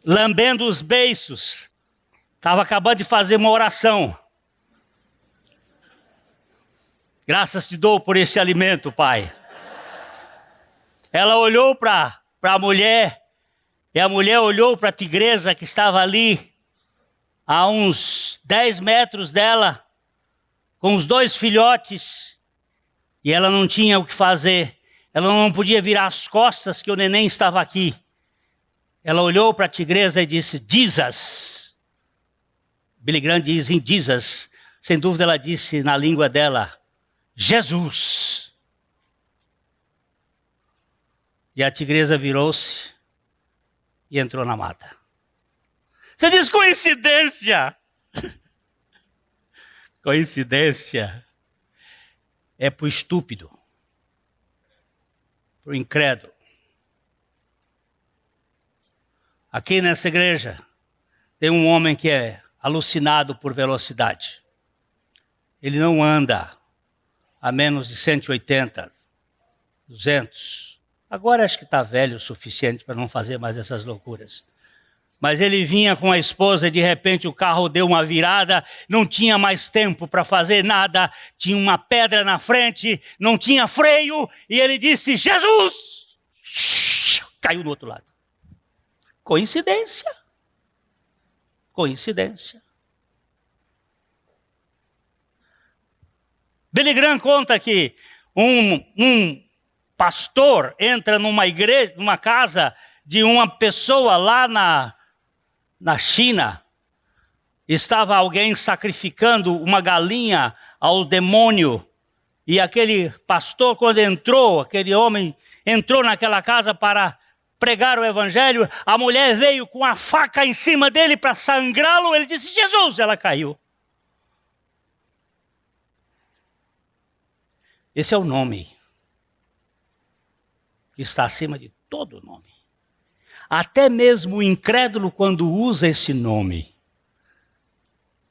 lambendo os beiços. Estava acabando de fazer uma oração. Graças te dou por esse alimento, Pai. Ela olhou para a mulher, e a mulher olhou para a tigresa que estava ali, a uns 10 metros dela, com os 2 filhotes, e ela não tinha o que fazer. Ela não podia virar as costas que o neném estava aqui. Ela olhou para a tigresa e disse: Jesus. Billy Graham diz em Jesus. Sem dúvida ela disse na língua dela: Jesus. E a tigresa virou-se e entrou na mata. Você diz coincidência? Coincidência é para o estúpido, para o incrédulo. Aqui nessa igreja tem um homem que é alucinado por velocidade. Ele não anda a menos de 180, 200. Agora acho que está velho o suficiente para não fazer mais essas loucuras. Mas ele vinha com a esposa e de repente o carro deu uma virada, não tinha mais tempo para fazer nada, tinha uma pedra na frente, não tinha freio, e ele disse, Jesus! Caiu do outro lado. Coincidência. Coincidência. Billy Graham conta que um pastor entra numa igreja, numa casa de uma pessoa lá na China. Estava alguém sacrificando uma galinha ao demônio. E aquele pastor, quando entrou, aquele homem entrou naquela casa para pregar o evangelho, a mulher veio com a faca em cima dele para sangrá-lo. Ele disse, Jesus, ela caiu. Esse é o nome que está acima de todo nome. Até mesmo o incrédulo, quando usa esse nome,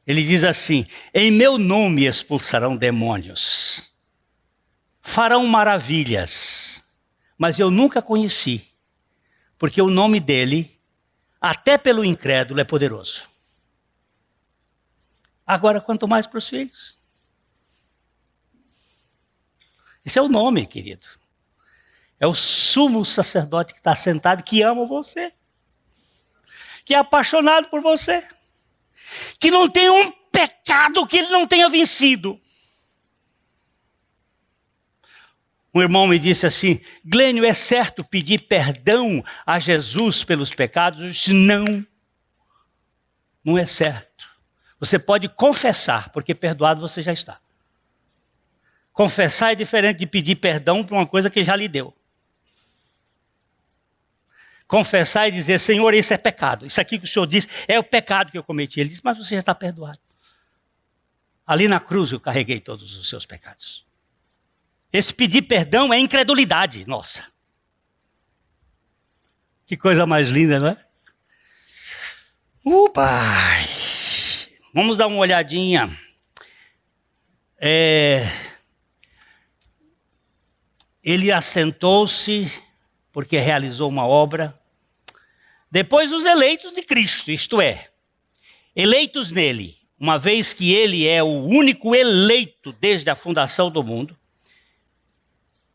ele diz assim, em meu nome expulsarão demônios, farão maravilhas, mas eu nunca conheci, porque o nome dele, até pelo incrédulo, é poderoso. Agora, quanto mais para os filhos. Esse é o nome, querido. É o sumo sacerdote que está sentado, que ama você, que é apaixonado por você, que não tem um pecado que ele não tenha vencido. Um irmão me disse assim, Glênio, é certo pedir perdão a Jesus pelos pecados? Eu disse, não, não é certo. Você pode confessar, porque perdoado você já está. Confessar é diferente de pedir perdão por uma coisa que já lhe deu. Confessar e dizer, Senhor, isso é pecado. Isso aqui que o Senhor disse é o pecado que eu cometi. Ele disse, mas você já está perdoado. Ali na cruz eu carreguei todos os seus pecados. Esse pedir perdão é incredulidade, nossa. Que coisa mais linda, não é? Pai. Vamos dar uma olhadinha. Ele assentou-se porque realizou uma obra. Depois os eleitos de Cristo, isto é, eleitos nele, uma vez que ele é o único eleito desde a fundação do mundo,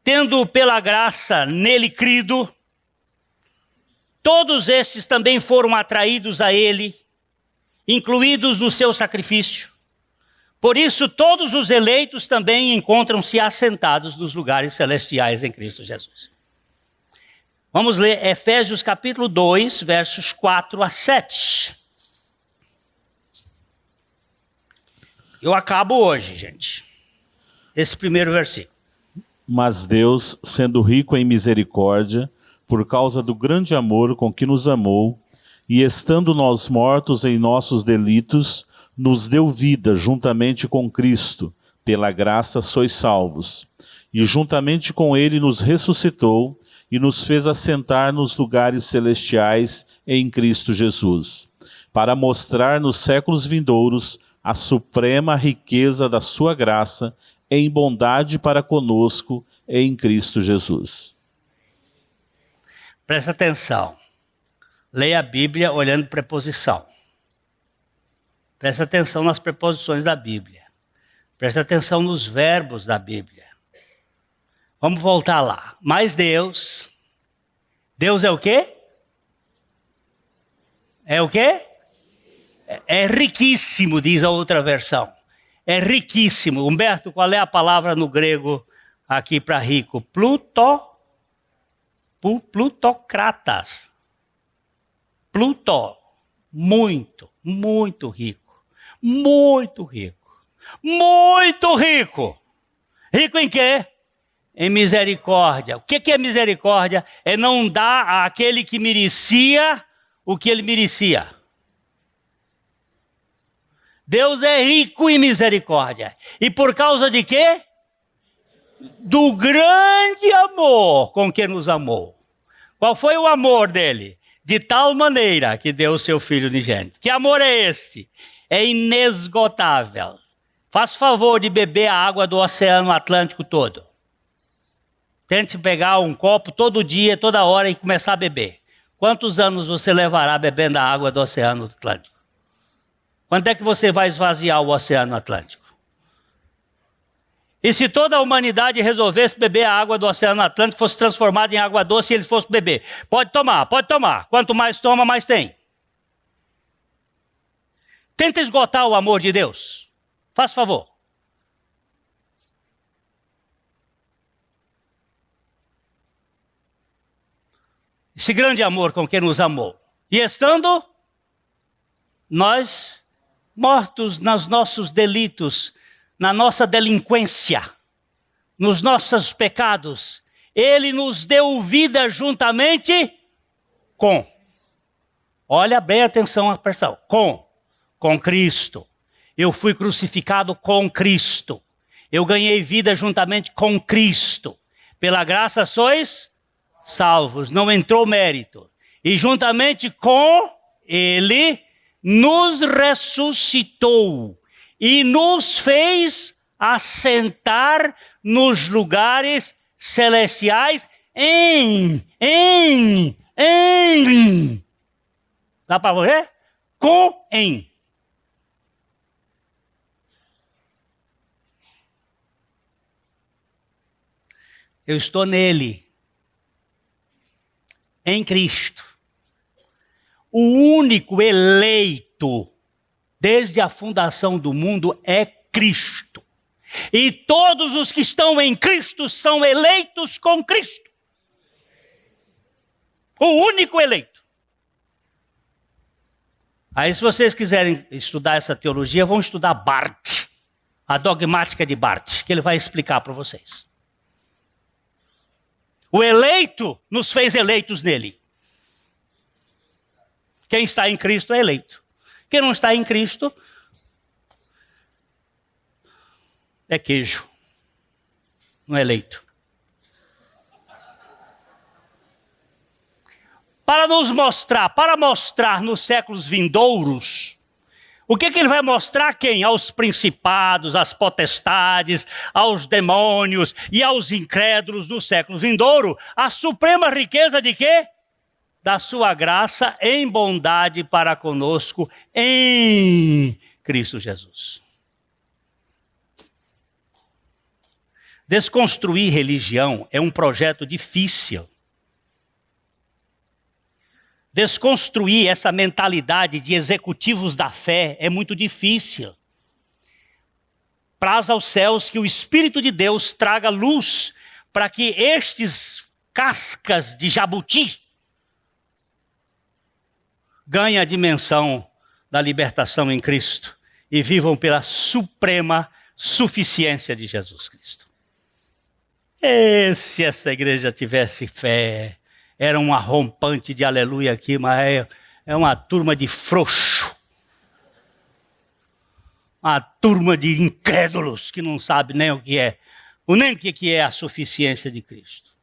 tendo pela graça nele crido, todos esses também foram atraídos a ele, incluídos no seu sacrifício. Por isso, todos os eleitos também encontram-se assentados nos lugares celestiais em Cristo Jesus. Vamos ler Efésios capítulo 2, versos 4 a 7. Eu acabo hoje, gente. Esse primeiro versículo.
Mas Deus, sendo rico em misericórdia, por causa do grande amor com que nos amou, e estando nós mortos em nossos delitos, nos deu vida juntamente com Cristo, pela graça sois salvos. E juntamente com ele nos ressuscitou e nos fez assentar nos lugares celestiais em Cristo Jesus, para mostrar nos séculos vindouros a suprema riqueza da sua graça em bondade para conosco em Cristo Jesus.
Presta atenção. Leia a Bíblia olhando preposição. Presta atenção nas preposições da Bíblia. Presta atenção nos verbos da Bíblia. Vamos voltar lá. Mas Deus é o quê? É o quê? É riquíssimo, diz a outra versão. É riquíssimo. Humberto, qual é a palavra no grego aqui para rico? Plutocratas. Pluto. Muito, muito rico. Muito rico. Muito rico. Rico em quê? Em misericórdia. O que é misericórdia? É não dar àquele que merecia o que ele merecia. Deus é rico em misericórdia. E por causa de quê? Do grande amor com que nos amou. Qual foi o amor dele? De tal maneira que deu o seu Filho unigênito. Que amor é este? É inesgotável. Faz favor de beber a água do Oceano Atlântico todo. Tente pegar um copo todo dia, toda hora e começar a beber. Quantos anos você levará bebendo a água do Oceano Atlântico? Quando é que você vai esvaziar o Oceano Atlântico? E se toda a humanidade resolvesse beber a água do Oceano Atlântico, fosse transformada em água doce e eles fossem beber? Pode tomar, pode tomar. Quanto mais toma, mais tem. Tenta esgotar o amor de Deus. Faz favor. Esse grande amor com que nos amou. E estando nós mortos nos nossos delitos, na nossa delinquência, nos nossos pecados, Ele nos deu vida juntamente com. Olha bem atenção à expressão. Com Cristo. Eu fui crucificado com Cristo. Eu ganhei vida juntamente com Cristo. Pela graça sois salvos. Não entrou mérito. E juntamente com Ele nos ressuscitou e nos fez assentar nos lugares celestiais em. Dá para ver? Em. Eu estou nele, em Cristo. O único eleito desde a fundação do mundo é Cristo. E todos os que estão em Cristo são eleitos com Cristo. O único eleito. Aí, se vocês quiserem estudar essa teologia, vão estudar Barth, a dogmática de Barth, que ele vai explicar para vocês. O eleito nos fez eleitos nele. Quem está em Cristo é eleito. Quem não está em Cristo é queijo. Não é eleito. Para mostrar nos séculos vindouros, o que ele vai mostrar a quem? Aos principados, às potestades, aos demônios e aos incrédulos do século vindouro, a suprema riqueza de quê? Da sua graça em bondade para conosco em Cristo Jesus. Desconstruir religião é um projeto difícil. Desconstruir essa mentalidade de executivos da fé é muito difícil. Praza aos céus que o Espírito de Deus traga luz para que estes cascas de jabuti ganhem a dimensão da libertação em Cristo e vivam pela suprema suficiência de Jesus Cristo. E se essa igreja tivesse fé, era um arrompante de aleluia aqui, mas é uma turma de frouxo. Uma turma de incrédulos que não sabe nem o que é, nem o que é a suficiência de Cristo.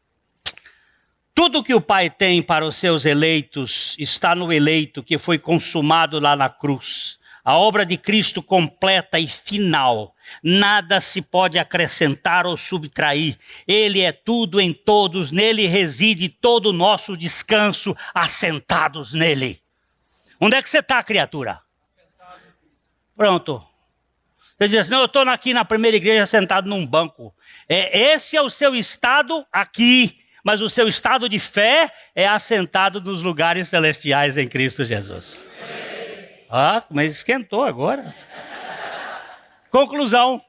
Tudo que o Pai tem para os seus eleitos está no eleito que foi consumado lá na cruz. A obra de Cristo completa e final. Nada se pode acrescentar ou subtrair. Ele é tudo em todos, nele reside todo o nosso descanso, assentados nele. Onde é que você está, criatura? Pronto. Você diz assim, não, eu estou aqui na primeira igreja sentado num banco. Esse é o seu estado aqui, mas o seu estado de fé é assentado nos lugares celestiais em Cristo Jesus. Ah, mas esquentou agora. Conclusão.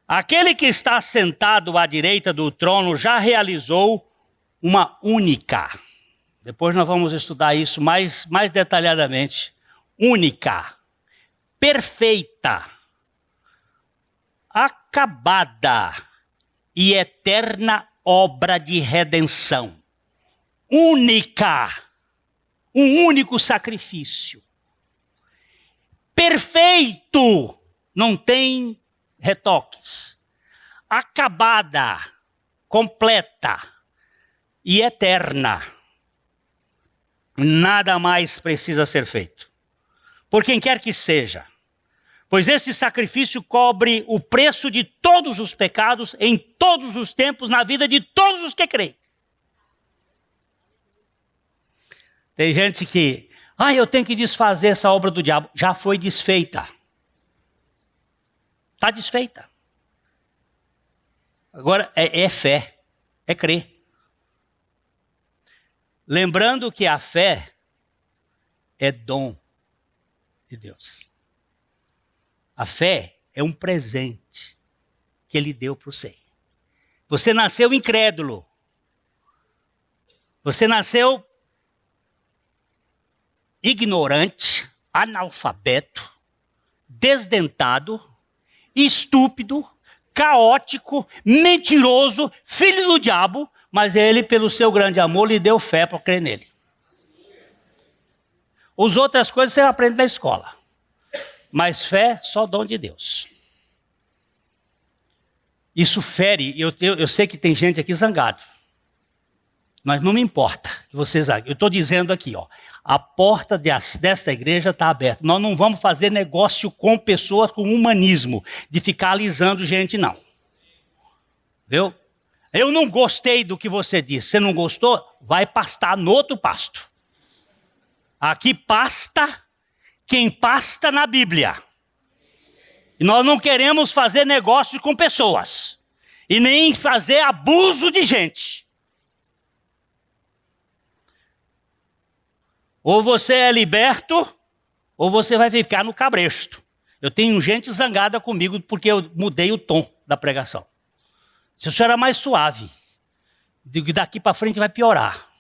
Aquele que está sentado à direita do trono já realizou uma única. Depois nós vamos estudar isso mais detalhadamente. Única, perfeita, acabada e eterna obra de redenção. Única. Um único sacrifício. Perfeito. Não tem retoques. Acabada. Completa. E eterna. Nada mais precisa ser feito. Por quem quer que seja. Pois esse sacrifício cobre o preço de todos os pecados, em todos os tempos, na vida de todos os que creem. Tem gente que, eu tenho que desfazer essa obra do diabo. Já foi desfeita. Está desfeita. Agora é fé, é crer. Lembrando que a fé é dom de Deus. A fé é um presente que Ele deu para você. Você nasceu incrédulo. Você nasceu ignorante, analfabeto, desdentado, estúpido, caótico, mentiroso, filho do diabo, mas Ele, pelo seu grande amor, lhe deu fé para crer nele. As outras coisas você aprende na escola. Mas fé, só dom de Deus. Isso fere, eu sei que tem gente aqui zangado. Mas não me importa que você zangue. Eu estou dizendo aqui, a porta desta igreja está aberta. Nós não vamos fazer negócio com pessoas com humanismo, de ficar alisando gente, não. Viu? Eu não gostei do que você disse. Você não gostou? Vai pastar no outro pasto. Aqui pasta quem pasta na Bíblia. E nós não queremos fazer negócio com pessoas. E nem fazer abuso de gente. Ou você é liberto, ou você vai ficar no cabresto. Eu tenho gente zangada comigo porque eu mudei o tom da pregação. Se o senhor era mais suave, daqui para frente vai piorar.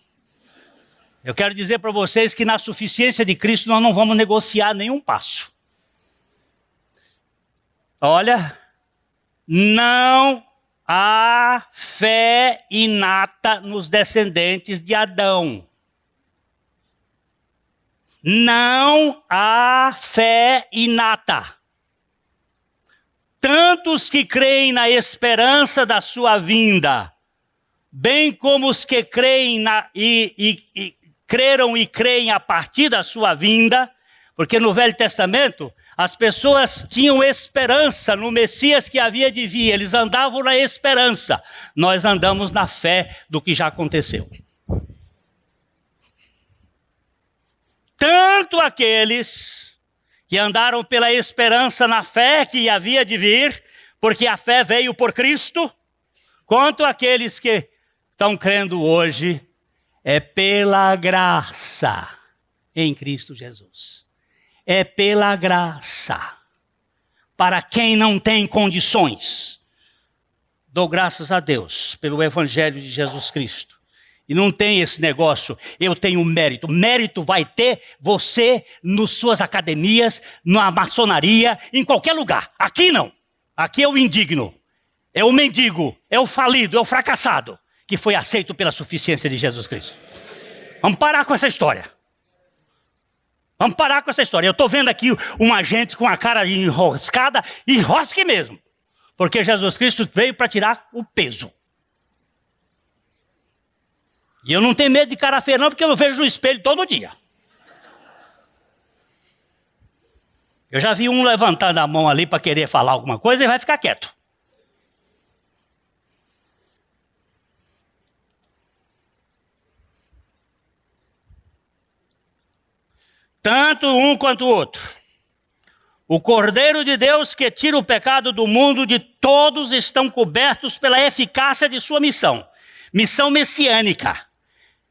Eu quero dizer para vocês que na suficiência de Cristo nós não vamos negociar nenhum passo. Olha, não há fé inata nos descendentes de Adão. Não há fé inata. Tantos que creem na esperança da sua vinda, bem como os que creem creram e creem a partir da sua vinda, porque no Velho Testamento as pessoas tinham esperança no Messias que havia de vir, eles andavam na esperança. Nós andamos na fé do que já aconteceu. Tanto aqueles que andaram pela esperança na fé que havia de vir, porque a fé veio por Cristo, quanto aqueles que estão crendo hoje, é pela graça em Cristo Jesus. É pela graça. Para quem não tem condições, dou graças a Deus pelo Evangelho de Jesus Cristo. E não tem esse negócio, eu tenho mérito. Mérito vai ter você nas suas academias, na maçonaria, em qualquer lugar. Aqui não. Aqui é o indigno, é o mendigo, é o falido, é o fracassado, que foi aceito pela suficiência de Jesus Cristo. Vamos parar com essa história. Vamos parar com essa história. Eu estou vendo aqui uma gente com a cara enroscada, enrosque mesmo. Porque Jesus Cristo veio para tirar o peso. E eu não tenho medo de cara feia não, porque eu vejo no espelho todo dia. Eu já vi um levantando a mão ali para querer falar alguma coisa e vai ficar quieto. Tanto um quanto o outro. O Cordeiro de Deus que tira o pecado do mundo de todos estão cobertos pela eficácia de sua missão. Missão messiânica.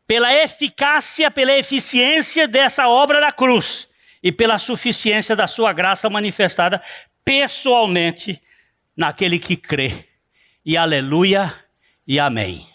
Pela eficácia, pela eficiência dessa obra da cruz. E pela suficiência da sua graça manifestada pessoalmente naquele que crê. E aleluia e amém.